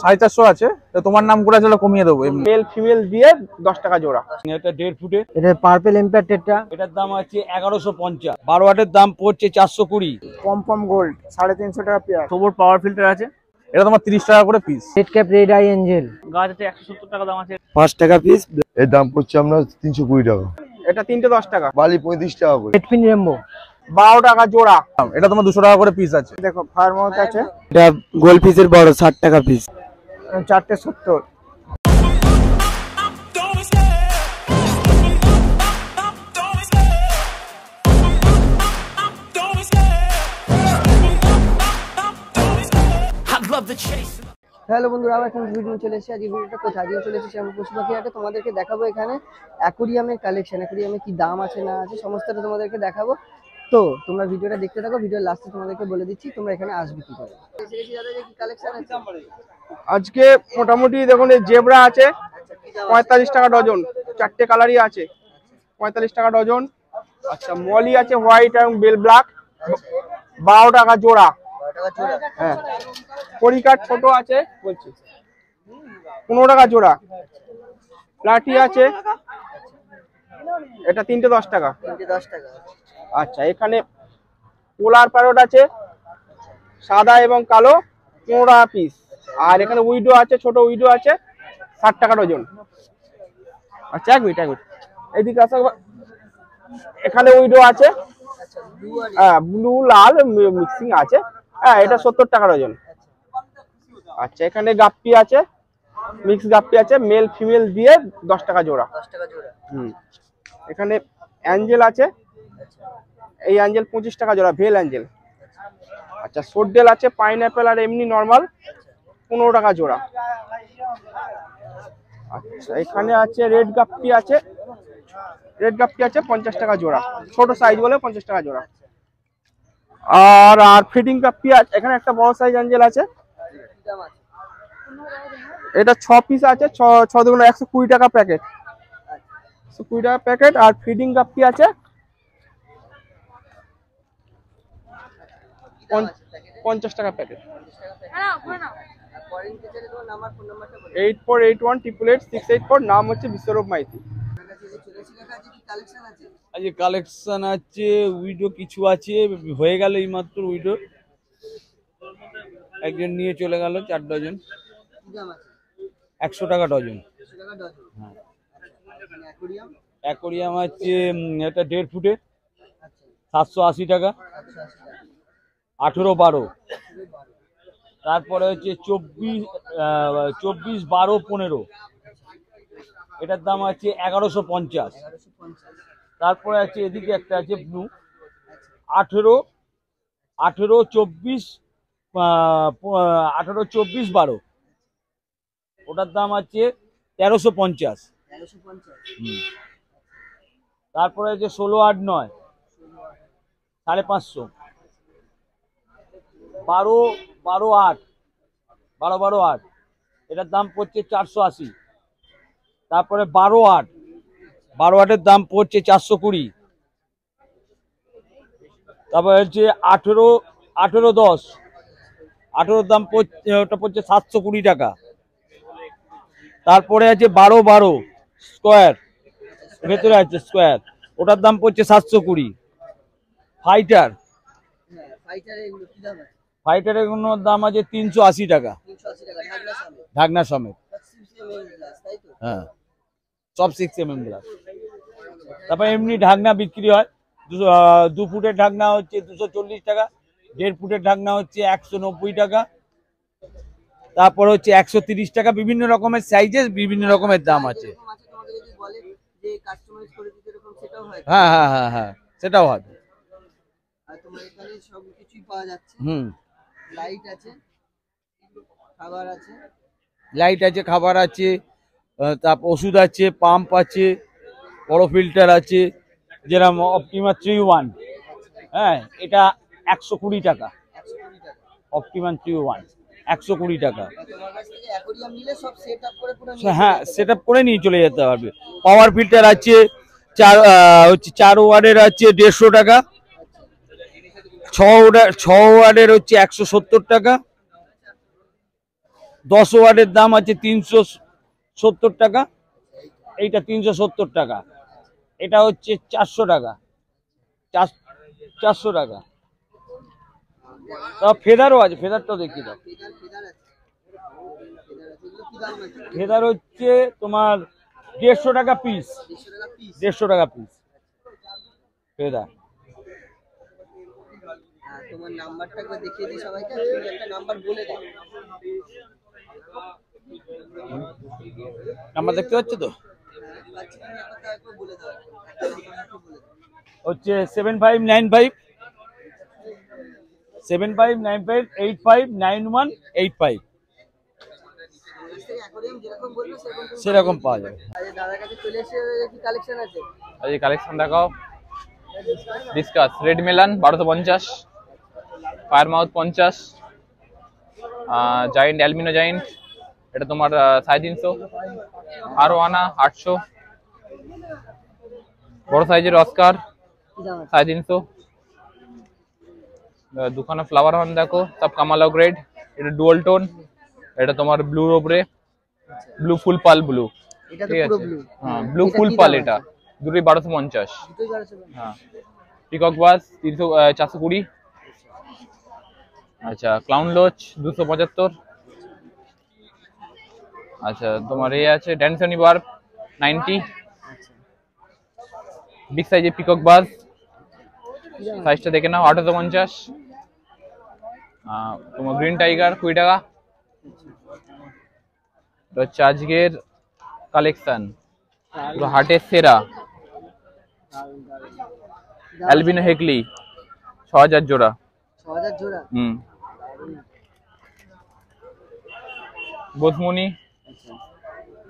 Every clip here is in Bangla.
450 আছে, তো তোমার নাম করে চলো কমিয়ে দেবো। মেল ফিমেল দিয়ে 10 টাকা জোড়া। এটা 1.5 ফুটে, এটা পার্পল এম্পায়ারটা, এটার দাম আছে 1150। 12 ওয়াটের দাম পড়ছে 420। পম গোল্ড 350 টাকা পেয়ার। সবুর পাওয়ার ফিল্টার আছে, এটা তোমার 30 টাকা করে piece. Red cap red eye Angel গাছ আছে 170 টাকা দাম আছে। 5 টাকা পিস। এর দাম পড়ছে আপনার 320 টাকা। এটা 3টে 10 টাকা। বালি 35 টাকা করে। রেডফিন রেমবো 12 টাকা জোড়া। এটা তোমার 200 টাকা করে পিস আছে। দেখো ফার্মাউথ আছে, এটা গোল পিসের বড় 60 টাকা পিস। 4টে 70। হ্যালো বন্ধুরা, আবার একটা ভিডিও চলে এসেছে। আজকে ভিডিওটা কোথায় আজকে চলে এসেছি আমি পশুপাখিহাটে। তোমাদেরকে দেখাবো এখানে অ্যাকোরিয়ামের কালেকশন, অ্যাকোরিয়ামে কি দাম আছে না আছে সমস্তটা তোমাদেরকে দেখাবো। তো তোমরা ভিডিওটা দেখতে থাকো, ভিডিওর লাস্টে তোমাদেরকে বলে দিচ্ছি তোমরা এখানে আসবে কি করে। কি কালেকশন আছে আজকে মোটামুটি দেখুন, এই জেব্রা আছে 45 টাকা ডজন, 4টে কালারই আছে 45 টাকা ডজন। আচ্ছা, মলি আছে হোয়াইট এবং বেল ব্ল্যাক 12 টাকা জোড়া। হ্যাঁ, পরিকার ছোট আছে বলছি 15 টাকা জোড়া। প্লাটি আছে, এটা 3টে 10 টাকা। 10 টাকা। আচ্ছা, এখানে পোলার প্যারট আছে সাদা এবং কালো 15 টাকা পিস। আর এখানে উইডো আছে, ছোট উইডো আছে 60 টাকা ডজন। আচ্ছা, এক মিনিট এইদিকে আসো। এখানে উইডো আছে, হ্যাঁ ব্লু লাল মিক্সিং আছে। হ্যাঁ, এটা 70 টাকা ডজন। আচ্ছা, এখানে গাপ্পি আছে, মিক্স গাপ্পি আছে, মেল ফিমেল দিয়ে 10 টাকা জোড়া। এখানে অ্যাঞ্জেল আছে, এই অ্যাঞ্জেল 25 টাকা জোড়া, ভেল অ্যাঞ্জেল। আচ্ছা, সোডেল আছে, পাইনঅ্যাপেল আর এমনি নর্মাল 15 টাকা জোড়া। আচ্ছা, এখানে আছে রেড গাপ্পি আছে, 50 টাকা জোড়া, ছোট সাইজ বলে 50 টাকা জোড়া। আর ফিডিং গাপ্পি আছে, এখানে একটা বড় সাইজ অ্যাঞ্জেল আছে, এটা 6 পিস আছে, 6 দুগুণ 120 টাকা প্যাকেট, 120 টাকা প্যাকেট। আর ফিডিং গাপ্পি আছে 50 টাকা প্যাকেট। 8481888684, নাম হচ্ছে বিশ্বরূপ মাইতি। আজকে কালেকশন আছে, উইডো কিছু আছে, হয়ে গেল এই মাত্র উইডো, একজন নিয়ে চলে গেল 4 ডজন, 100 টাকা ডজন। হ্যাঁ, অ্যাকোরিয়াম আছে, এটা 1.5 ফুটে 780 টাকা, 18-12। তারপরে হচ্ছে 24-12-15, এটার দাম আছে 1150। তারপরে আছে এদিকে একটা আছে ব্লু 18-24-12, ওটার দাম আছে 1350। তারপরে আছে 16-8-9 550, 12-8 এটার দাম পড়ছে 480। তারপরে 12-8-এর দাম পড়ছে 420। তারপরে হচ্ছে 18-10, 18-র দাম ওটা পড়ছে 720 টাকা। তারপরে আছে 12-12 স্কোয়ার, ভেতরে আছে স্কোয়ার, ওটার দাম পড়ছে 720। ফাইটারের দাম আছে 380 টাকা, ঢাকনা সমেত। হ্যাঁ, সব 6mm গ্লাস। তারপরে এমনি ঢাকনা বিক্রি হয়, 2 ফুটের ঢাকনা হচ্ছে 240 টাকা, 1.5 ফুটের ঢাকনা হচ্ছে 190 টাকা, তারপর হচ্ছে 130 টাকা। বিভিন্ন রকমের সাইজে বিভিন্ন রকমের দাম আছে। হ্যাঁ হ্যাঁ হ্যাঁ হ্যাঁ, সেটাও হবে। লাইট আছে, খাবার আছে, তারপর ওষুধ আছে, পাম্প আছে, বড় ফিল্টার আছে, যেরকম অপটিমা 3-1। হ্যাঁ, এটা 120 টাকা, অপটিমা 3-1 120 টাকা। হ্যাঁ, সেট আপ করে নিয়ে চলে যেতে পারবে। পাওয়ার ফিল্টার আছে 4 ওয়াটের আছে 150 টাকা, 6 ওয়াটের হচ্ছে 170 টাকা, 10 ওয়াটের দাম আছে 370 টাকা, এইটা 370 টাকা, এটা হচ্ছে 400 টাকা, 400 টাকা। তা ফেদারও আছে, ফেদারটাও দেখিয়ে দাও। ফেদার হচ্ছে তোমার 150 টাকা পিস, 150 টাকা পিস ফেদার। তোমার নাম্বারটা একবার দেখিয়ে দিই সবাইকে, তুমি একটা নাম্বার বলে দাও। নাম্বার দেখতে পাচ্ছ তো, হচ্ছে 7595 সেরকম পাওয়া যাবে। দাদার কাছে চলে এসে কি কালেকশন আছে? এই কালেকশন দেখাও। Discus red melon 1250, fire mouth 50, giant alumino giant এটা তোমার 350, আরো আনা 800, বড় সাইজের অস্কার 350। দুখানা ফ্লাওয়ার হর্ন দেখো, সব কামালো গ্রেড, এটা ডুয়াল টোন, এটা তোমার ব্লুর উপরে, ব্লু ফুল পাল ব্লু, এটা তো ঠিক পুরো আছে? ব্লু। হ্যাঁ ব্লু এটা ফুল কি পাল, দাম এটা আছে? দুটোই 1250। দুটোই 1250। হ্যাঁ পিকক বাস 420। আচ্ছা ক্লাউন লোচ 275। আচ্ছা তোমার এই আছে ড্যানসনি বার্ব 90, বিগ সাইজের পিকক বাস, সাইজটা দেখে নাও 850। তোমার গ্রিন টাইগার 20 টাকা। এটা হচ্ছে আজকের কালেকশন, পুরো হাটের সেরা অ্যালবিনো হেকলি 6000 জোড়া। 6000 জোড়া। বোধমনি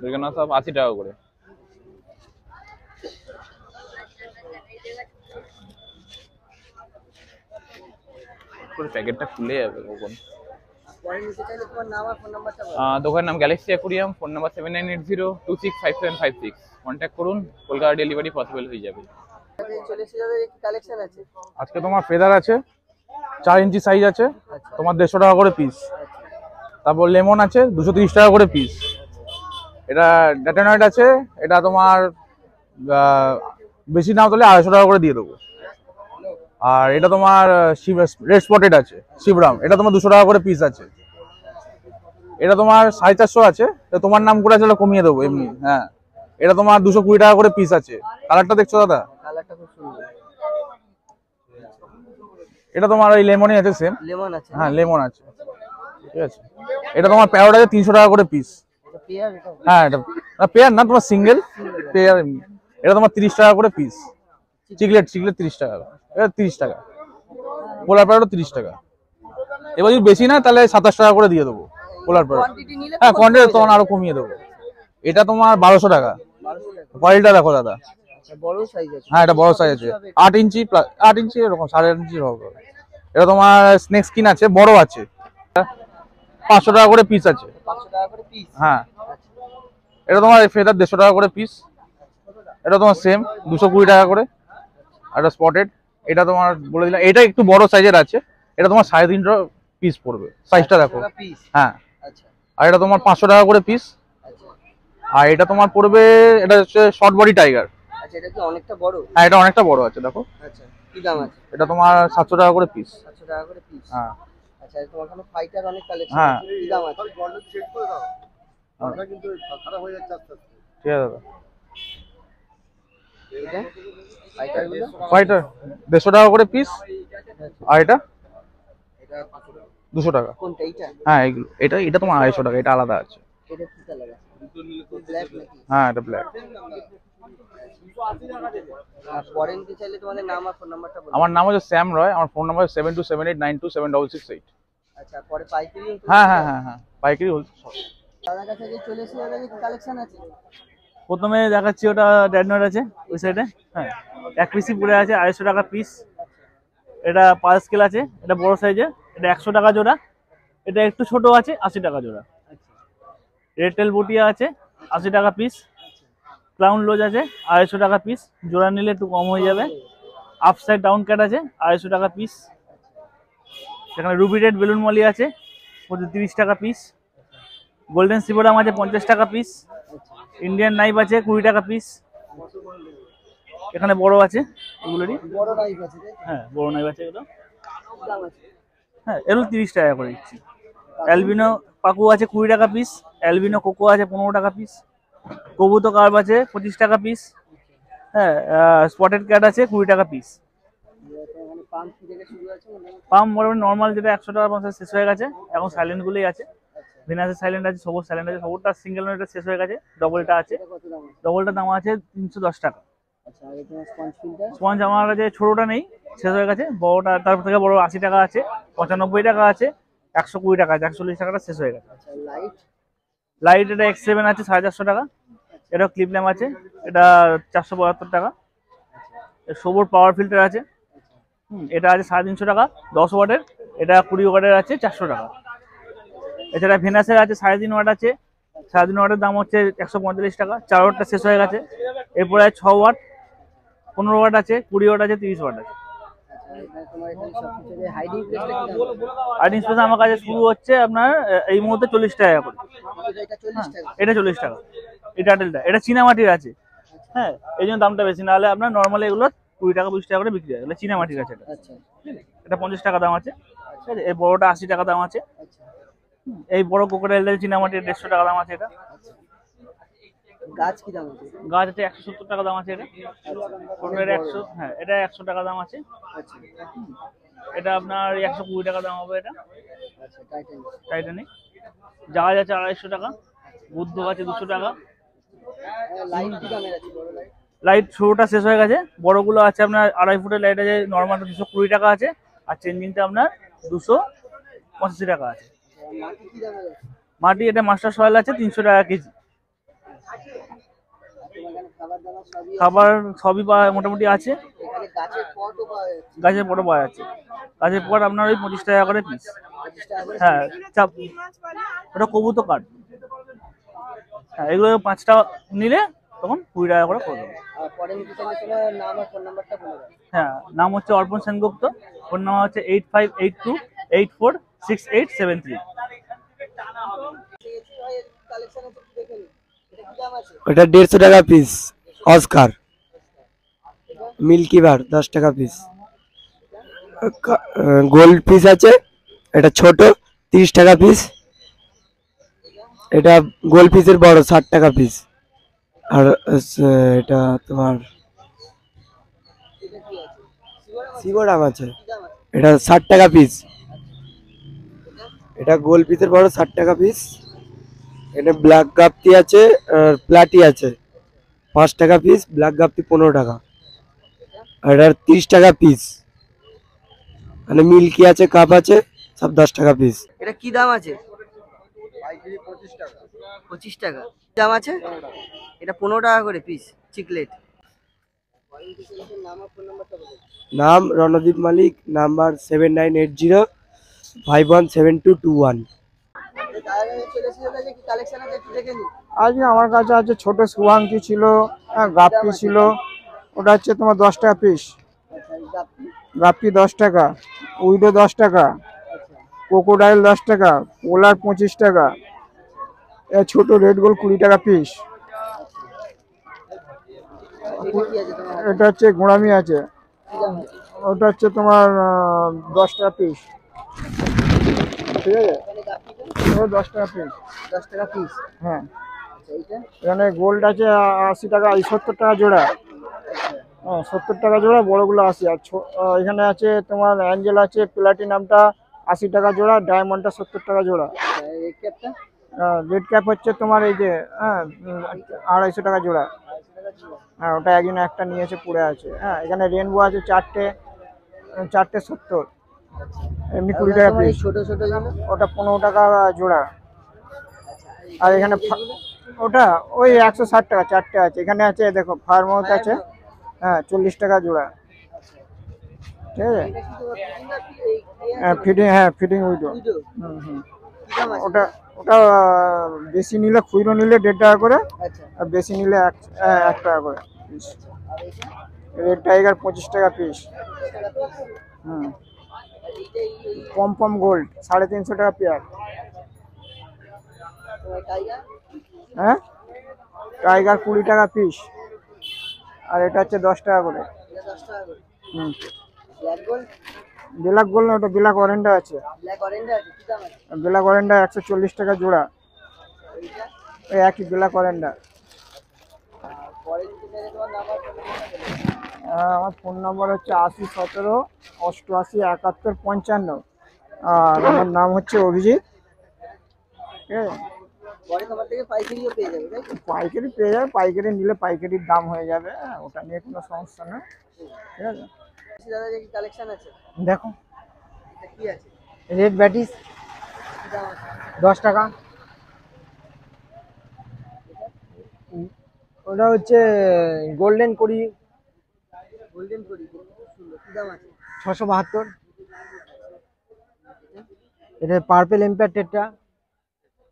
দেখে নাও, সব 80 টাকা করে। পুরো প্যাকেটটা খুলে যাবে কখন। পরে নিতে চাইলে তোমার নাম আর ফোন নাম্বারটা বলো। দোকানের নাম Galaxy aquarium, phone number 7980265756। Contact করুন, কলকাতা ডেলিভারি পসিবল হয়ে যাবে। চলে এসে যাবে, কি কালেকশন আছে? আজকে তোমার ফেদার আছে 4 ইঞ্চি সাইজ আছে, তোমার 150 টাকা করে পিস। তারপর লেমন আছে 230 টাকা করে পিস। এটা ডেটানয়েড আছে, এটা তোমার বেশি নাও তাহলে 250 টাকা করে দিয়ে দেবো। আর এটা তোমার রেড স্পটেড আছে শিবরাম, এটা তোমার 200 টাকা করে পিস আছে। এটা তোমার 450 আছে, তো তোমার নাম করে আছে, কমিয়ে দেবো এমনি। হ্যাঁ এটা তোমার 220 টাকা করে পিস আছে। কালারটা দেখছো দাদা? কালারটা খুব সুন্দর। এটা তোমার ওই লেমনই আছে, সেম। লেমন আছে। হ্যাঁ লেমন আছে, ঠিক আছে। এটা তোমার প্যারোট আছে 300 টাকা করে পিস। এটা পেয়ার, এটা হ্যাঁ এটা পেয়ার না, তোমার সিঙ্গেল পেয়ার। এটা তোমার 30 টাকা করে পিস। চিকলেট 30 টাকা, এটা 30 টাকা। পোলার প্যারোট 30 টাকা। এবার যদি বেশি না তাহলে 27 টাকা করে দিয়ে দেবো পোলার প্যারোট। কোয়ান্টিটি নিলে হ্যাঁ কোয়ান্টিটি তখন আরো কমিয়ে দেবো। এটা তোমার 1200 টাকা। কোয়ালিটিটা দেখো দাদা। বড় সাইজ আছে। হ্যাঁ এটা বড় সাইজ আছে, 8 ইঞ্চি প্লাস 8 ইঞ্চি এরকম 8.5 ইঞ্চি হবে। এটা তোমার স্নেক স্কিন আছে, বড় আছে, 500 টাকা করে পিস আছে। 500 টাকা করে পিস। হ্যাঁ এটা তোমার ফেদার 150 টাকা করে পিস। এটা তোমার সেম 220 টাকা করে। আর এটা স্পটেড, এটা তোমার বলে দিলাম, এটা একটু বড় সাইজের আছে, এটা তোমার 350 পিস পড়বে। সাইজটা দেখো। পিস। হ্যাঁ আচ্ছা আর এটা তোমার 500 টাকা করে পিস। আচ্ছা আর এটা তোমার পড়বে, এটা হচ্ছে শর্ট বডি টাইগার। আচ্ছা। এটা কি অনেকটা বড়? হ্যাঁ এটা অনেকটা বড় আছে দেখো। আচ্ছা কি দাম আছে? এটা তোমার 700 টাকা করে পিস। 700 টাকা করে পিস। হ্যাঁ আচ্ছা তোমার এখানে ফাইটার অনেক কালেকশন হ্যাঁ। আছে, কি দাম আছে? কিন্তু খারাপ হয়ে যাচ্ছে আস্তে আস্তে। ঠিক আছে দাদা। এটা ফাইটার গুলো ফাইটার 150 টাকা করে পিস। আর এটা 200 টাকা। কোনটা? এইটা? হ্যাঁ এগুলো, এটা তোমার 250 টাকা, এটা আলাদা আছে। এটা কি কালার আছে? ব্ল্যাক নাকি? হ্যাঁ এটা ব্ল্যাক। আর পরে নিতে চাইলে তোমাদের নাম আর ফোন নাম্বারটা বলো। আমার নাম হচ্ছে শ্যাম রয়, আমার ফোন নাম্বার 7278927668। আচ্ছা পরে পাইকারি? হ্যাঁ হ্যাঁ হ্যাঁ হ্যাঁ পাইকারি হোলসেল সব। দাদার কাছে যে চলে এসে যাবে, কি কালেকশন আছে? প্রথমে দেখাচ্ছি, ওটা ড্যাডনয়েড আছে ওই সাইডে। হ্যাঁ এক পিসই পড়ে আছে 250 টাকা পিস। এটা পাল স্কেল আছে, এটা বড় সাইজের, এটা 100 টাকা জোড়া। এটা একটু ছোট আছে 80 টাকা জোড়া। রেড টেল বুটিয়া আছে 80 টাকা পিস। ক্লাউন লোজ আছে 250 টাকা পিস, জোড়া নিলে একটু কম হয়ে যাবে। আপসাইড ডাউন ক্যাট আছে 250 টাকা পিস। এখানে রুবি রেড বেলুন মলি আছে 30 টাকা পিস। গোল্ডেন সিবোরাম আছে 50 টাকা পিস। ইন্ডিয়ান নাইফ আছে 20 টাকা পিস। এখানে বড় আছে এগুলোরই। বড় নাইফ আছে তাই তো? হ্যাঁ বড় নাইফ আছে এগুলো। দাম আছে? হ্যাঁ এগুলো 30 টাকা করে দিচ্ছি। অ্যালবিনো পাকু আছে 20 টাকা পিস। অ্যালবিনো কোকো আছে 15 টাকা পিস। কবুতর কার্ভ আছে 25 টাকা পিস। হ্যাঁ স্পটেড ক্যাট আছে 20 টাকা পিস। এখানে পাম্প থেকে শুরু আছে মোটামুটি? পাম্প মোটামুটি নর্মাল যেটা 100 টাকা 50 শেষ হয়ে গেছে। এখন সাইলেন্ট গুলোই আছে। ভিনাসের সাইলেন্ট আছে, সবুজ সাইলেন্ট আছে। সবুজটা সিঙ্গেল নোটটা শেষ হয়ে গেছে। ডবলটা আছে। এটা কত দাম আছে? ডবলটার দাম আছে 310 টাকা। আচ্ছা আর এটা স্পঞ্জ ফিল্টার? স্পঞ্জ আমার কাছে ছোটটা নেই, শেষ হয়ে গেছে। বড়টা তারপর থেকে বড় 80 টাকা আছে, 95 টাকা আছে, 120 টাকা আছে, 140 টাকাটা শেষ হয়ে গেছে। আচ্ছা লাইট? লাইট এটা X7 আছে 450 টাকা। এটা ক্লিপ ল্যাম্প আছে, এটা 472 টাকা। সবুজ পাওয়ার ফিল্টার আছে, এটা আছে 350 টাকা 10 ওয়াটের। এটা 20 ওয়াটের আছে 400 টাকা। এছাড়া ভেনাসের আছে 3.5 ওয়াট আছে। 3.5 ওয়াটের দাম হচ্ছে 145 টাকা। 4 ওয়াটটা শেষ হয়ে গেছে। এরপরে 6 ওয়াট, 15 ওয়াট আছে, 20 ওয়াট আছে, 30 ওয়াট আছে। আচ্ছা এখানে তোমার এখানে সবকিছু হাইডিং প্লেসটা কি দাম? আর ইন্সপেস আমার কাছে শুরু হচ্ছে আপনার এই মুহূর্তে 40 টাকা করে। এটা 40 টাকা? এটা 40 টাকা। এটা টেলটা এটা চীনামাটির আছে। হ্যাঁ এই জন্য দামটা বেশি, নাহলে আপনার নর্মালি এগুলো 20 টাকা 20 টাকা করে বিক্রি হয়। এটা চীনামাটির আছে। এটা আচ্ছা এটা 50 টাকা দাম আছে। ঠিক আছে, এই বড়টা 80 টাকা দাম আছে। আচ্ছা এই বড় কোকোডাইলটা চীনামাটির 150 টাকা দাম আছে। এটা গাছ কি দাম আছে? গাছ আছে 170 টাকা দাম আছে। এটা ছোটটা 100, হ্যাঁ এটা 100 টাকা দাম আছে। আচ্ছা এটা আপনার 120 টাকা দাম হবে। এটা আচ্ছা টাইটানিক? টাইটানিক। জাহাজ আছে 250 টাকা। বুদ্ধ আছে 200 টাকা। লাইট কি দামের আছে? বড় লাইট? লাইট ছোটটা শেষ হয়ে গেছে। বড়গুলো আছে আপনার 2.5 ফুটের লাইট আছে, নর্মাল 220 টাকা আছে। আর চেঞ্জিংটা আপনার 285 টাকা আছে। মাটি কি দামের আছে? মাটি এটা মাস্টার সয়েল আছে 300 টাকা কেজি। তোমার এখানে খাবার দাবার সবই? খাবার সবই মোটামুটি আছে। এখানে গাছের পটও পাওয়া যাচ্ছে? গাছের পট পাওয়া যাচ্ছে। গাছের পট আপনার ওই 25 টাকা করে পিস। 25 টাকা করে? হ্যাঁ চাপ ওটা কবুতর কাঠ। হ্যাঁ এগুলো 5টা নিলে তখন 20 টাকা করে দেবো। আর পরে নিতে চাইলে তোমার নাম আর ফোন নাম্বারটা বলে দাও। হ্যাঁ নাম হচ্ছে অর্পণ সেনগুপ্ত। ফোন নাম্বার হচ্ছে 8582846873। কালেকশন আছে কি দেখে নিন। এটা কি দাম আছে? ওটা 150 টাকা পিস। অস্কার মিল্কি বার 10 টাকা পিস। গোল্ড পিস আছে, এটা ছোট 30 টাকা পিস। এটা গোল্ড পিসের বড় 60 টাকা পিস। আর এটা তোমার সিবোরাম আছে, এটা 60 টাকা পিস। এটা গোল্ড পিসের বড় 60 টাকা পিস। এটা ব্ল্যাক গাপ্তি আছে আর প্লাটি আছে 5 টাকা পিস। ব্ল্যাক গাপ্তি 15 টাকা। আর এটা 30 টাকা পিস। মানে মিল্কি আছে, কাপ আছে, সব 10 টাকা পিস। এটা কি দাম আছে? পাইকারি 25 টাকা। 25 টাকা দাম আছে। এটা 15 টাকা করে পিস চিকলেট। নাম আর ফোন নাম্বারটা বলে দাও। নাম রণদীপ মালিক, নাম্বার 7980517221। চলে এসেছে যে কি কালেকশন আছে একটু দেখে নিন। আজকে আমার কাছে আছে ছোট সুয়াঙ্কি ছিল, গাপ্পি ছিল, ওটা হচ্ছে তোমার 10 টাকা পিস। আচ্ছা গাপ্পি? গাপ্পি 10 টাকা, উইডো 10 টাকা, ক্রোকোডাইল 10 টাকা, পোলার 25 টাকা, ছোট রেড গোল 20 টাকা পিস। এটা কি আছে তোমার? এটা হচ্ছে গোড়ামি আছে, কি দাম আছে? ওটা হচ্ছে তোমার 10 টাকা পিস। ঠিক আছে, এখানে গাপ্পিটা? ওটা 10 টাকা পিস। 10 টাকা পিস। হ্যাঁ আচ্ছা এইটা? এখানে গোল্ড আছে 80 টাকা, 70 টাকা জোড়া। হ্যাঁ 70 টাকা জোড়া, বড়গুলো 80। আর এখানে আছে তোমার অ্যাঞ্জেল আছে, প্লাটিনামটা 80 টাকা জোড়া, ডায়মন্ডটা 70 টাকা জোড়া। রেড ক্যাপটা? রেড ক্যাপ হচ্ছে তোমার এই যে 250 টাকা জোড়া। হ্যাঁ ওটা একজন একটা নিয়েছে, পড়ে আছে। হ্যাঁ এখানে রেনবো আছে চারটে 70, এমনি 20 টাকা তোমার এই পিস। ছোট ছোট গুলো? ওটা 15 টাকা জোড়া। আর এখানে ওটা ওই 160 টাকা চারটে আছে। এখানে আছে দেখো ফার্মাউথ আছে, হ্যাঁ 40 টাকা জোড়া। ঠিক আছে, এটা কি তোমার ফিটিং না এই ফিটিং, হ্যাঁ ফিটিং উইডো। উইডো? হুম। কি দাম আছে? ওটা ওটা বেশি নিলে, খুচরো নিলে 1.5 টাকা করে, আচ্ছা আর বেশি নিলে 1 টাকা করে পিস। আর এটা? রেড টাইগার 25 টাকা পিস। 25 টাকা পিস। হুম। আর এইটা এই পম গোল্ড 350 টাকা পেয়ার। তোমার টাইগার হ্যাঁ টাইগার 20 টাকা পিস, আর এটা হচ্ছে 10 টাকা করে। এটা 10 টাকা করে। হুম ব্ল্যাক গোল্ড, ব্ল্যাক গোল্ড না, ওটা ব্ল্যাক অরেঞ্জটা আছে। ব্ল্যাক অরেঞ্জ আছে, কি দাম আছে? ব্ল্যাক অরেঞ্জটা 140 টাকা জোড়া, এইটা এই একই ব্ল্যাক অরেঞ্জটা। আর পরে যদি চাইলে তোমার নাম্বার আমার ফোন নাম্বার হচ্ছে 80 17 88 71 55, আর আমার নাম হচ্ছে অভিজিৎ। ঠিক আছে, পরে তোমার থেকে পাইকারিও পেয়ে যাবে, তাই তো? পাইকারি পেয়ে যাবে, পাইকারি নিলে পাইকারির দাম হয়ে যাবে, হ্যাঁ, ওটা নিয়ে কোনো সমস্যা না। ঠিক আছে, দাদা যে কি কালেকশন আছে? দেখো এটা কি আছে? রেড ব্যাটিস কি দাম আছে? 10 টাকা। ওটা হচ্ছে গোল্ডেন করি গোল্ডেন করি, খুব সুন্দর, কি দাম আছে? 672। এটা পার্পেল এম্পায়ার টেট্রা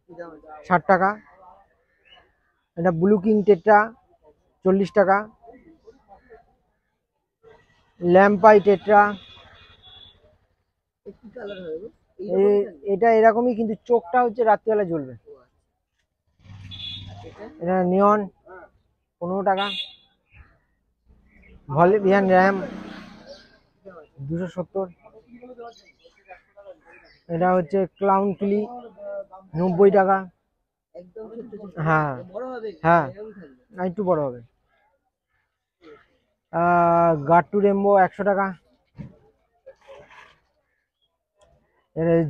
কি দাম আছে? 60 টাকা। এটা ব্লু কিং টেট্রা 40 টাকা। ল্যাম্পাই টেট্রা, কি কালার হবে গো? এটা এরকমই, কিন্তু চোখটা হচ্ছে রাত্রিবেলা জ্বলবে। এটা নিয়ন 15 টাকা। ভলিভিয়ান র্যাম 270। এটা হচ্ছে ক্লাউন ক্লি 90 টাকা। একদম ছোট ছোট, হ্যাঁ বড় হবে? হ্যাঁ, এরকম থাকবে? না একটু বড় হবে। গাট্টু রেম্বো 100 টাকা।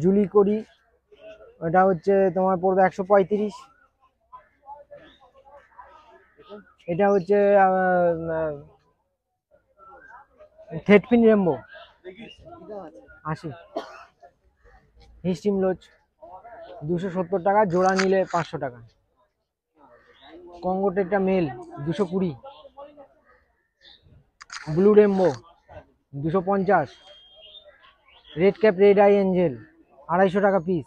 জুলি করি, ওটা হচ্ছে তোমার পড়বে 135। এটা হচ্ছে থেটফিন রেম্বো কি দাম আছে? 80। হিস্টিম লোচ 270 টাকা, জোড়া নিলে 500 টাকা। Congo tetra male 220। Blue rainbow 250। Red cap red eye angel 250 টাকা পিস।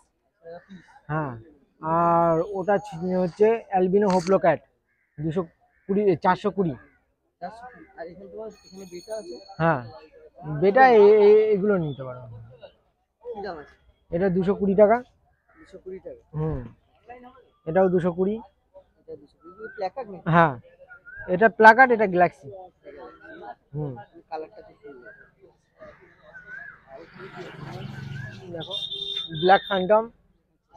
হ্যাঁ, আর ওটা হচ্ছে অ্যালবিনো হোপলো ক্যাট 420। 420। আর এখানে তোমার এখানে বেটা আছে, হ্যাঁ, বেটা এগুলো নিতে পারো। কি দাম আছে? এটা 220 টাকা। 220 টাকা। হুম, এটাও 220। এটা 220 প্ল্যাকার্ড নেই? হ্যাঁ, এটা প্লাকার্ড, এটা গ্যালাক্সি। হুম, কালারটা খুব সুন্দর। দেখো ব্ল্যাক ফ্যান্টম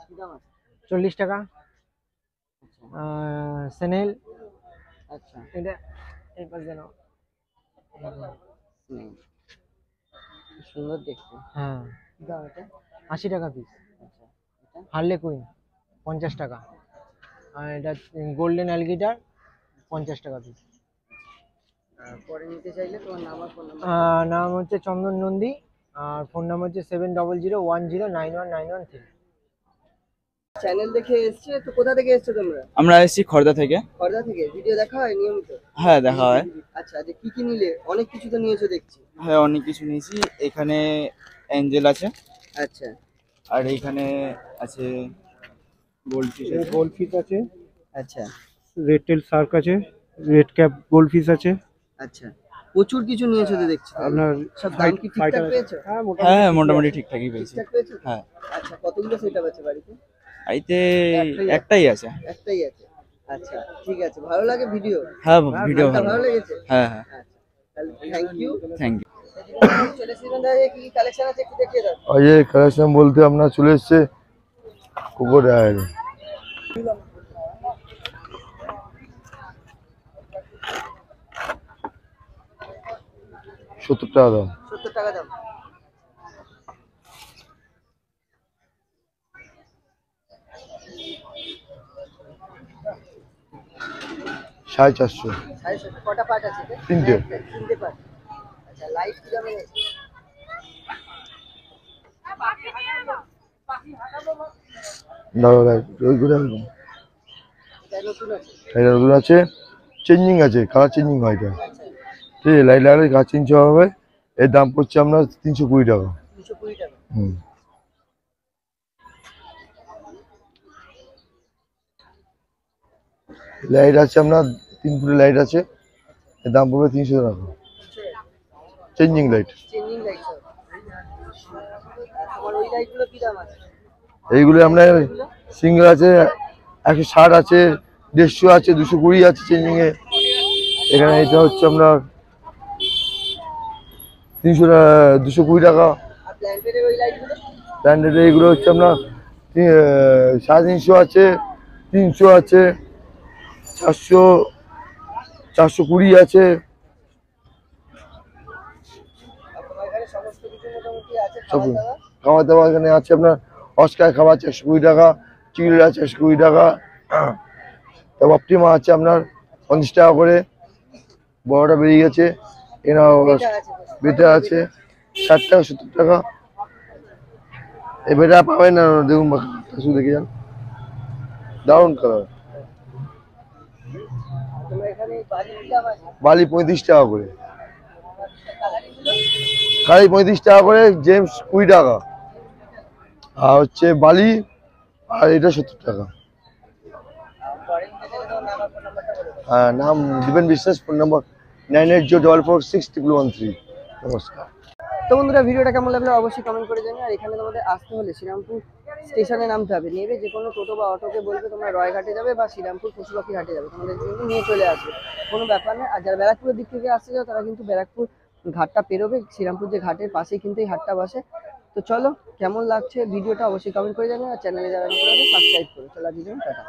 কি দাম আছে? 40 টাকা। সেনেল, আচ্ছা, এটা এই পাশ যেন, সুন্দর দেখতে। হ্যাঁ, কি দাম এটা? 80 টাকা পিস। আচ্ছা, এটা হার্লে কুইন 50 টাকা। আর এটা গোল্ডেন অ্যালগিটার 50 টাকা পিস। পরে নিতে চাইলে তোমার নাম আর ফোন নাম্বার। নাম হচ্ছে চন্দন নন্দী, আর ফোন নাম্বার হচ্ছে 7001091913। চ্যানেল দেখে এসছে তো? কোথা থেকে এসছো তোমরা? আমরা এসেছি খড়দা থেকে। খড়দা থেকে। ভিডিও দেখা হয় নিয়মিত? হ্যাঁ, দেখা হয়। আচ্ছা, যে কি কি নিলে? অনেক কিছু তো নিয়েছো দেখছি। হ্যাঁ, অনেক কিছু নিয়েছি। এখানে অ্যাঞ্জেল আছে, আচ্ছা, আর এইখানে আছে গোল্ডফিশ আছে। গোল্ডফিশ আছে, আচ্ছা, রেড টেল শার্ক আছে, রেড ক্যাপ গোল্ডফিশ আছে। আচ্ছা, প্রচুর কিছু নিয়েছো তো দেখছি। আপনার সব দাম কি ঠিকঠাক পেয়েছো? হ্যাঁ, হ্যাঁ, মোটামুটি ঠিকঠাকই পেয়েছি। ঠিকঠাক পেয়েছো? হ্যাঁ। আচ্ছা, কতগুলো সেটআপ আছে বাড়িতে? আইতে একটাই একটাই আছে। একটাই আছে। আচ্ছা, ঠিক আছে। ভালো লাগে ভিডিও? হ্যাঁ, ভিডিও ভালো। ভালো লেগেছে? হ্যাঁ হ্যাঁ, আচ্ছা, তাহলে থ্যাংক ইউ। Thank you. চলে এসেছিলেন দাদা, কি কি কালেকশন আছে একটু দেখিয়ে দাও। আর এই কালেকশন বলতে আপনার চলে এসছে ক্রোকোডাইল, $70 দাম। 70 টাকা দাম। $450। 750। কটা পার্ট আছে এতে? তিনটে। তিনটে পার্ট। আচ্ছা, লাইট কি দামে আছে? দাদা ভাই ওইগুলো একদম এটা নতুন আছে। এটা নতুন আছে, চেঞ্জিং আছে, কালার চেঞ্জিং হয় এটা। আচ্ছা, ঠিক আছে, লাইট লাগালে কালার চেঞ্জ হবে। এর দাম পড়ছে আপনার 320 টাকা। 320 টাকা। হুম, লাইট আছে আপনার 3 ফুটের লাইট আছে, এর দাম পড়বে 300 টাকা। চেঞ্জিং লাইট চেঞ্জিং লাইট সব। তোমার ওই লাইটগুলো কি দাম আছে? এইগুলো আপনার সিঙ্গেল আছে 160 আছে, 150 আছে, 220 আছে চেঞ্জিং এ। এখানে এটা হচ্ছে আপনার 220 টাকা। আর প্ল্যান্টেডের ওই লাইটগুলো ব্র্যান্ডেড এইগুলো হচ্ছে আপনার 350 আছে, 300 আছে, 400, 420 আছে। তোমার এখানে সমস্ত কিছু মোটামুটি আছে সব খাওয়া দাওয়া। খাওয়া দাওয়া এখানে আছে আপনার অস্কার খাবার আছে 120 টাকা, চিংড়ি আছে 120 টাকা, তারপর অপটিমা আছে আপনার 50 টাকা করে, বড়টা বেরিয়ে গেছে। এরা বেটা আছে 60 টাকা 70 টাকা। এই বেটা পাবেন না, দেখুন শুধু দেখে যান, দারুণ কালার। তোমার এখানে বালির দাম আছে বালি 35 টাকা করে, কালারিংগুলো খালি 35 টাকা করে, জেমস 20 টাকা, আর হচ্ছে বালি আর এটা 70 টাকা। ফরেন থেকে তোমার নাম আর ফোন নাম্বারটা বলে দাও। হ্যাঁ, নাম দিবেন বিশ্বাস, ফোন নম্বর 9804461113। নমস্কার। তো বন্ধুরা ভিডিওটা কেমন লাগলো অবশ্যই কমেন্ট করে জানিও। আর এখানে তোমাদের আসতে হলে শ্রীরামপুর স্টেশনে নামতে হবে, নেবে যে কোনো টোটো বা অটোকে বলবে তোমরা রয়ঘাটে যাবে বা শ্রীরামপুর পশুপাখি ঘাটে যাবে, তোমাদের কিন্তু নিয়ে চলে আসবে, কোনো ব্যাপার নেই। আর যারা ব্যারাকপুরের দিক থেকে আসতে যাও তারা কিন্তু ব্যারাকপুর ঘাটটা পেরোবে, শ্রীরামপুর যে ঘাটের পাশেই কিন্তু এই হাটটা বসে। তো চলো, কেমন লাগছে ভিডিওটা অবশ্যই কমেন্ট করে জানিও। আর চ্যানেলে যারা নতুন আছে সাবস্ক্রাইব করো। চলো আজকের জন্য টাটা।